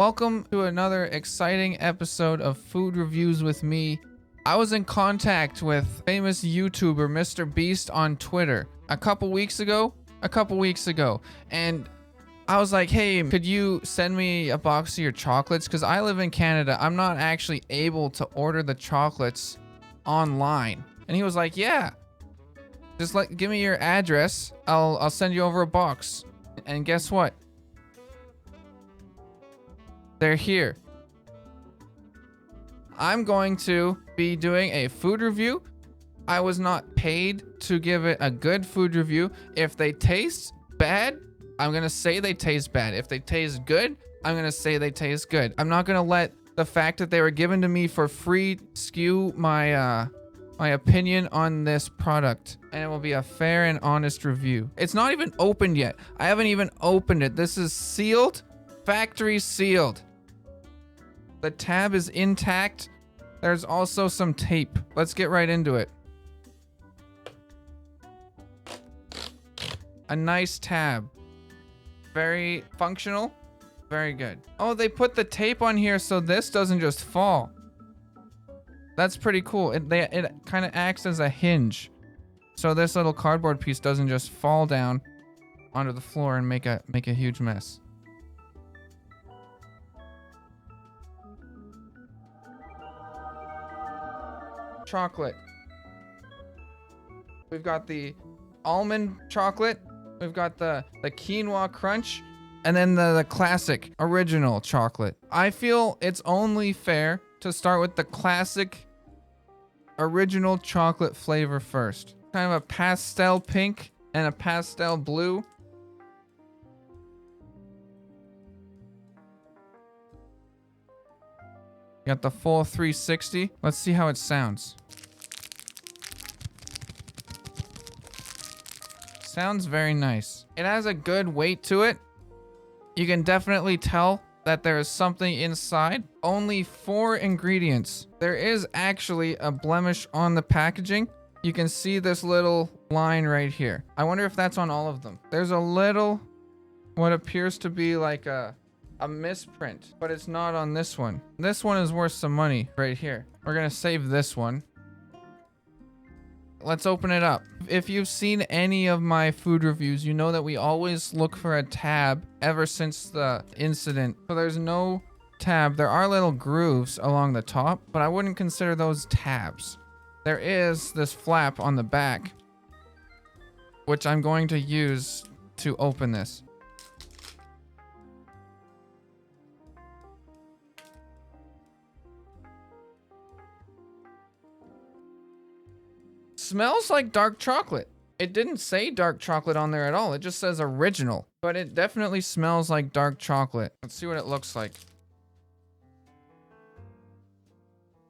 Welcome to another exciting episode of Food Reviews with me. I was in contact with famous YouTuber MrBeast on Twitter a couple weeks ago, and I was like, hey, could you send me a box of your chocolates? Because I live in Canada. I'm not actually able to order the chocolates online. And he was like, yeah, just give me your address. I'll send you over a box. And guess what? They're here. I'm going to be doing a food review. I was not paid to give it a good food review. If they taste bad, I'm going to say they taste bad. If they taste good, I'm going to say they taste good. I'm not going to let the fact that they were given to me for free skew my opinion on this product. And it will be a fair and honest review. It's not even opened yet. I haven't even opened it. This is sealed, factory sealed. The tab is intact. There's also some tape. Let's get right into it. A nice tab. Very functional. Very good. Oh, they put the tape on here so this doesn't just fall. That's pretty cool. It kind of acts as a hinge. So this little cardboard piece doesn't just fall down onto the floor and make a huge mess. Chocolate. We've got the almond chocolate. We've got the quinoa crunch, and then the classic original chocolate. I feel it's only fair to start with the classic original chocolate flavor first. Kind of a pastel pink and a pastel blue. Got the full 360. Let's see how it sounds. Sounds very nice. It has a good weight to it. You can definitely tell that there is something inside. Only 4 ingredients. There is actually a blemish on the packaging. You can see this little line right here. I wonder if that's on all of them. There's a little, what appears to be like a misprint, but it's not on this one. This one is worth some money right here. We're gonna save this one. Let's open it up. If you've seen any of my food reviews, you know that we always look for a tab ever since the incident. So there's no tab. There are little grooves along the top, but I wouldn't consider those tabs. There is this flap on the back, which I'm going to use to open this. Smells like dark chocolate. It didn't say dark chocolate on there at all. It just says original, but it definitely smells like dark chocolate. Let's see what it looks like.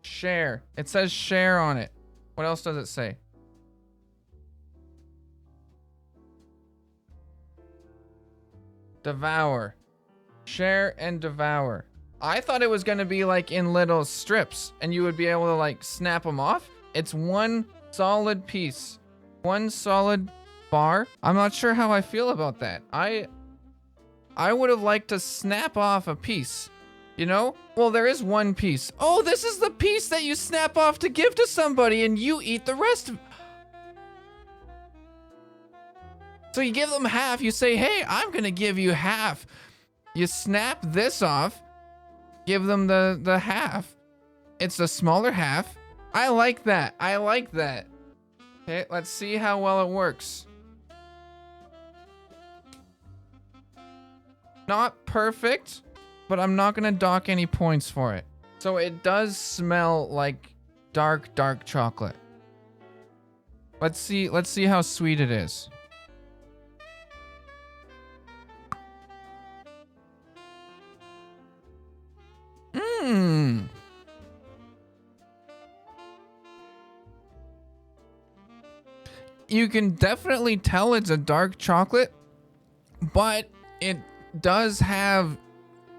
Share. It says share on it. What else does it say? Devour. Share and devour. I thought it was going to be like in little strips and you would be able to like snap them off. It's one solid piece. One solid bar. I'm not sure how I feel about that. I would have liked to snap off a piece. You know? Well, there is one piece. Oh, this is the piece that you snap off to give to somebody and you eat the rest of... So you give them half. You say, hey, I'm gonna give you half. You snap this off. Give them the half. It's the smaller half. I like that. I like that. Okay, let's see how well it works. Not perfect, but I'm not gonna dock any points for it. So it does smell like dark chocolate. Let's see how sweet it is. Mmm. You can definitely tell it's a dark chocolate, but it does have,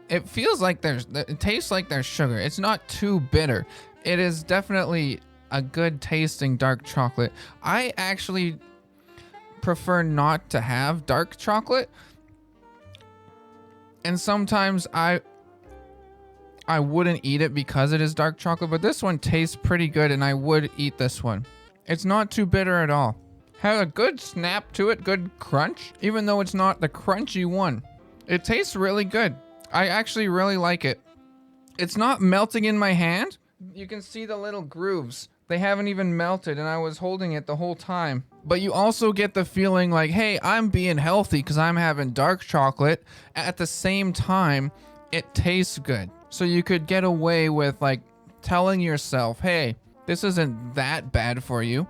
it feels like it tastes like there's sugar. It's not too bitter. It is definitely a good tasting dark chocolate. I actually prefer not to have dark chocolate. And sometimes I wouldn't eat it because it is dark chocolate, but this one tastes pretty good and I would eat this one. It's not too bitter at all. Has a good snap to it, good crunch, even though it's not the crunchy one. It tastes really good. I actually really like it. It's not melting in my hand. You can see the little grooves. They haven't even melted and I was holding it the whole time. But you also get the feeling like, hey, I'm being healthy because I'm having dark chocolate. At the same time, it tastes good. So you could get away with like telling yourself, hey, this isn't that bad for you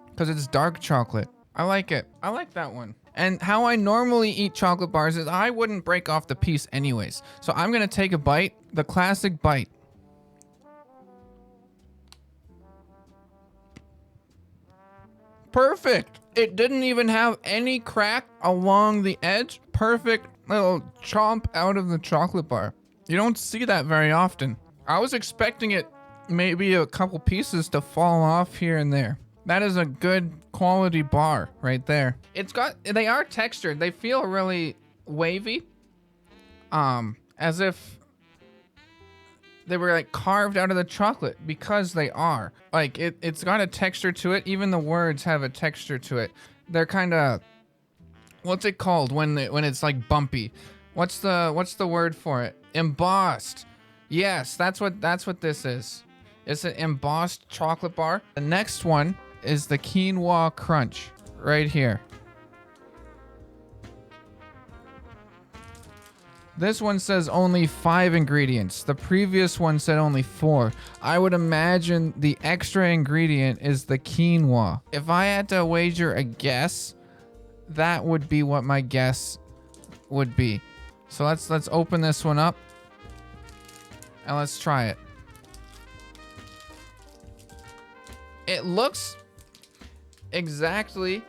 because it's dark chocolate. I like it. I like that one. And how I normally eat chocolate bars is I wouldn't break off the piece anyways. So I'm going to take a bite, the classic bite. Perfect. It didn't even have any crack along the edge. Perfect little chomp out of the chocolate bar. You don't see that very often. I was expecting it maybe a couple pieces to fall off here and there. That is a good quality bar right there. They are textured. They feel really wavy. As if they were like carved out of the chocolate because they are. Like it's got a texture to it. Even the words have a texture to it. They're kind of, what's it called when it's like bumpy? What's the word for it? Embossed. Yes, that's what this is. It's an embossed chocolate bar. The next one is the Quinoa Crunch right here. This one says only 5 ingredients. The previous one said only 4. I would imagine the extra ingredient is the quinoa. If I had to wager a guess, that would be what my guess would be. So let's open this one up and let's try it. It looks exactly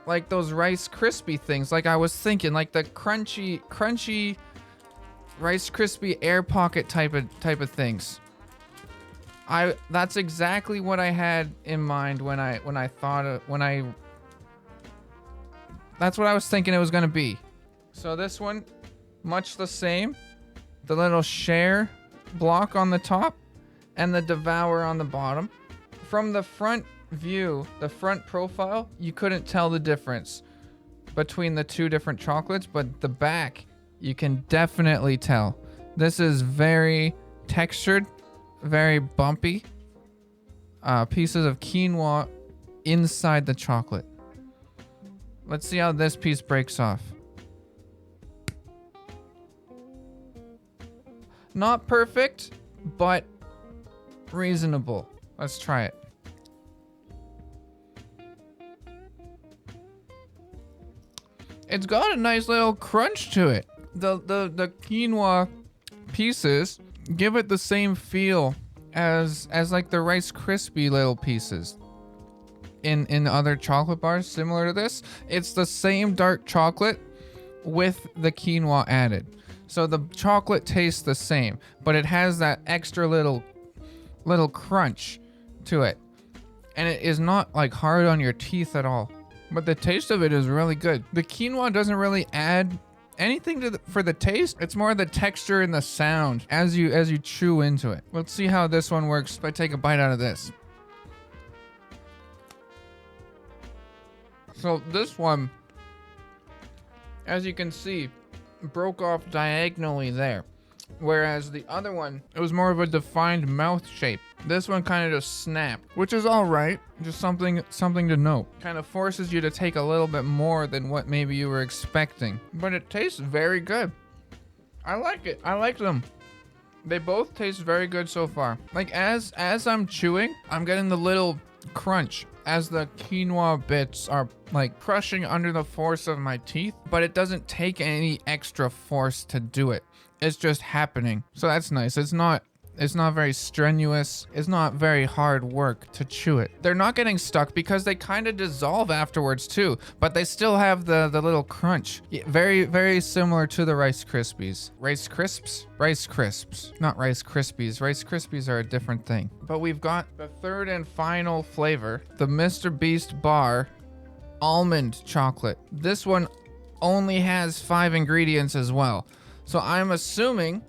like those Rice Krispie things, like I was thinking, like the crunchy Rice Krispie air pocket type of things. That's exactly what I had in mind that's what I was thinking it was gonna be. So this one, much the same. The little share block on the top and the devour on the bottom. From the front view, the front profile, you couldn't tell the difference between the two different chocolates, but the back, you can definitely tell. This is very textured, very bumpy. Pieces of quinoa inside the chocolate. Let's see how this piece breaks off. Not perfect, but reasonable. Let's try it. It's got a nice little crunch to it. The quinoa pieces give it the same feel as like the Rice Krispie little pieces in other chocolate bars similar to this. It's the same dark chocolate with the quinoa added. So the chocolate tastes the same, but it has that extra little crunch to it. And it is not like hard on your teeth at all. But the taste of it is really good. The quinoa doesn't really add anything for the taste. It's more the texture and the sound as you chew into it. Let's see how this one works if I take a bite out of this. So this one, as you can see, broke off diagonally there. Whereas the other one, it was more of a defined mouth shape. This one kind of just snapped, which is all right. Just something to note. Kind of forces you to take a little bit more than what maybe you were expecting. But it tastes very good. I like it. I like them. They both taste very good so far. Like as I'm chewing, I'm getting the little crunch as the quinoa bits are like crushing under the force of my teeth, but it doesn't take any extra force to do it. It's just happening. So that's nice. It's not very strenuous. It's not very hard work to chew it. They're not getting stuck because they kind of dissolve afterwards too, but they still have the little crunch. Yeah, very, very similar to the Rice Krispies. Rice Crisps? Rice Crisps, not Rice Krispies. Rice Krispies are a different thing. But we've got the third and final flavor, the MrBeast bar almond chocolate. This one only has 5 ingredients as well. So I'm assuming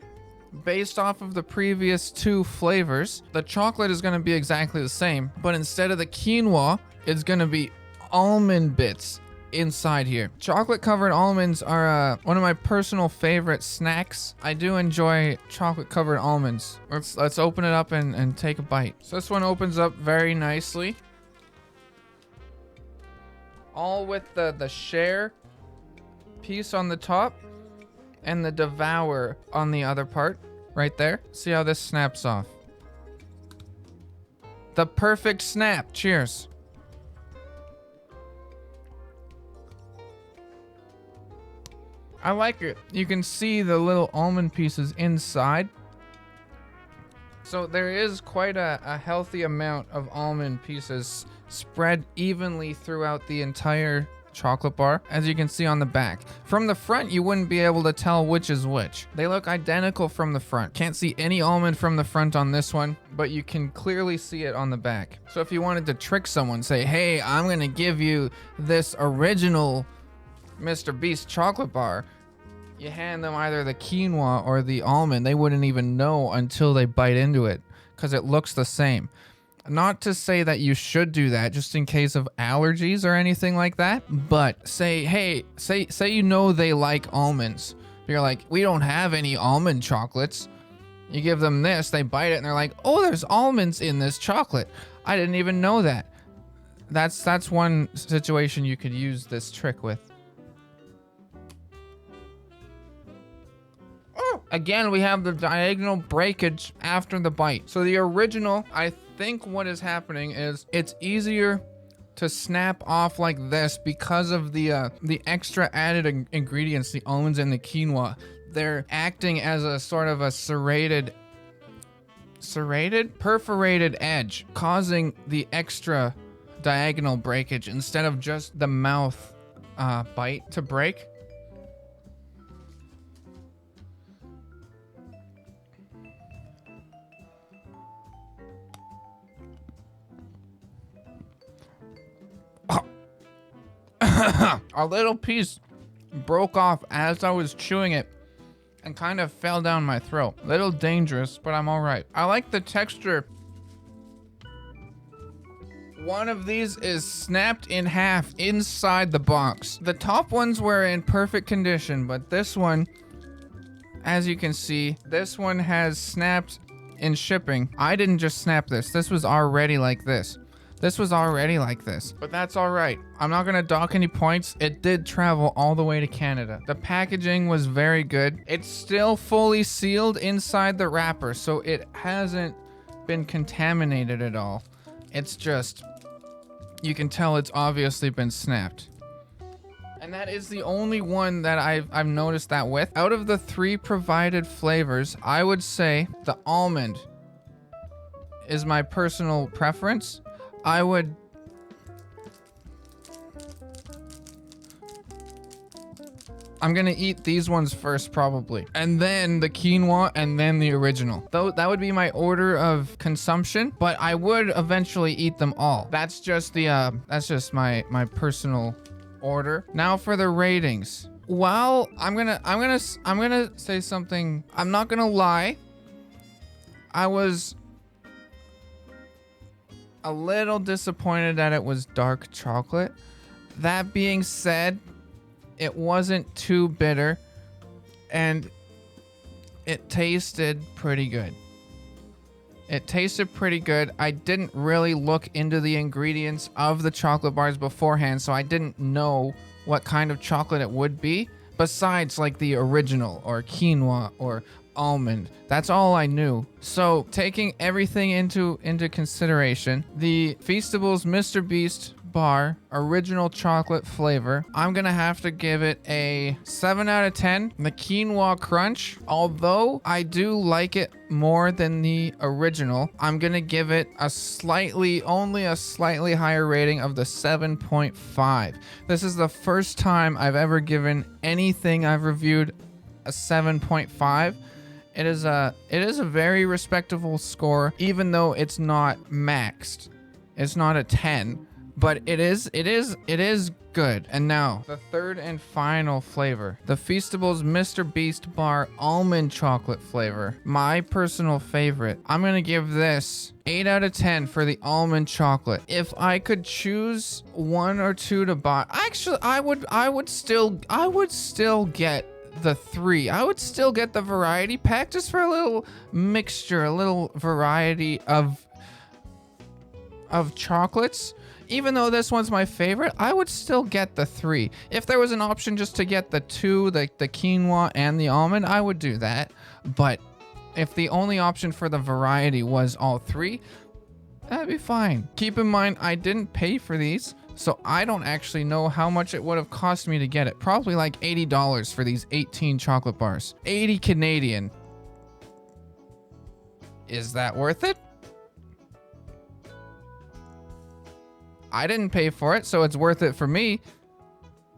based off of the previous two flavors, the chocolate is going to be exactly the same, but instead of the quinoa, it's going to be almond bits inside here. Chocolate covered almonds are one of my personal favorite snacks. I do enjoy chocolate covered almonds. Let's open it up and take a bite. So this one opens up very nicely. All with the share piece on the top and the devour on the other part right there. See how this snaps off. The perfect snap. Cheers. I like it. You can see the little almond pieces inside. So there is quite a healthy amount of almond pieces spread evenly throughout the entire chocolate bar, as you can see on the back. From the front, you wouldn't be able to tell which is which. They look identical from the front. Can't see any almond from the front on this one, but you can clearly see it on the back. So if you wanted to trick someone, say, hey, I'm gonna give you this original MrBeast chocolate bar, you hand them either the quinoa or the almond, they wouldn't even know until they bite into it because it looks the same. Not to say that you should do that just in case of allergies or anything like that, but say, hey, say you know they like almonds. You're like, we don't have any almond chocolates. You give them this, they bite it and they're like, oh, there's almonds in this chocolate. I didn't even know that. That's one situation you could use this trick with. Again, we have the diagonal breakage after the bite. So the original, I think what is happening is it's easier to snap off like this because of the extra added ingredients, the almonds and the quinoa. They're acting as a sort of a perforated edge, causing the extra diagonal breakage instead of just the mouth bite to break. A little piece broke off as I was chewing it and kind of fell down my throat. Little dangerous, but I'm all right. I like the texture. One of these is snapped in half inside the box. The top ones were in perfect condition, but this one, as you can see, this one has snapped in shipping. I didn't just snap this. This was already like this. This was already like this, but that's all right. I'm not gonna dock any points. It did travel all the way to Canada. The packaging was very good. It's still fully sealed inside the wrapper, so it hasn't been contaminated at all. It's just, you can tell it's obviously been snapped. And that is the only one that I've noticed that with. Out of the 3 provided flavors, I would say the almond is my personal preference. I'm gonna eat these ones first probably, and then the quinoa, and then the original. Though that would be my order of consumption, but I would eventually eat them all. That's just my personal order. Now for the ratings. Well, I'm gonna say something. I'm not gonna lie. I was a little disappointed that it was dark chocolate. That being said, it wasn't too bitter and it tasted pretty good. It tasted pretty good. I didn't really look into the ingredients of the chocolate bars beforehand, so I didn't know what kind of chocolate it would be, besides like the original or quinoa or almond. That's all I knew. So taking everything into consideration, the Feastables MrBeast bar original chocolate flavor, I'm gonna have to give it a 7 out of 10. The quinoa crunch, although I do like it more than the original, I'm gonna give it only a slightly higher rating of the 7.5. This is the first time I've ever given anything I've reviewed a 7.5. It is a very respectable score, even though it's not maxed. It's not a 10, but it is good. And now the third and final flavor, the Feastables MrBeast bar almond chocolate flavor, my personal favorite. I'm gonna give this 8 out of 10 for the almond chocolate. If I could choose one or two to buy, actually I would still get the 3. I would still get the variety pack just for a little mixture, a little variety of chocolates. Even though this one's my favorite, I would still get the 3. If there was an option just to get the 2, the quinoa and the almond, I would do that. But if the only option for the variety was all 3, that'd be fine. Keep in mind, I didn't pay for these, so I don't actually know how much it would have cost me to get it. Probably like $80 for these 18 chocolate bars. 80 Canadian. Is that worth it? I didn't pay for it, so it's worth it for me.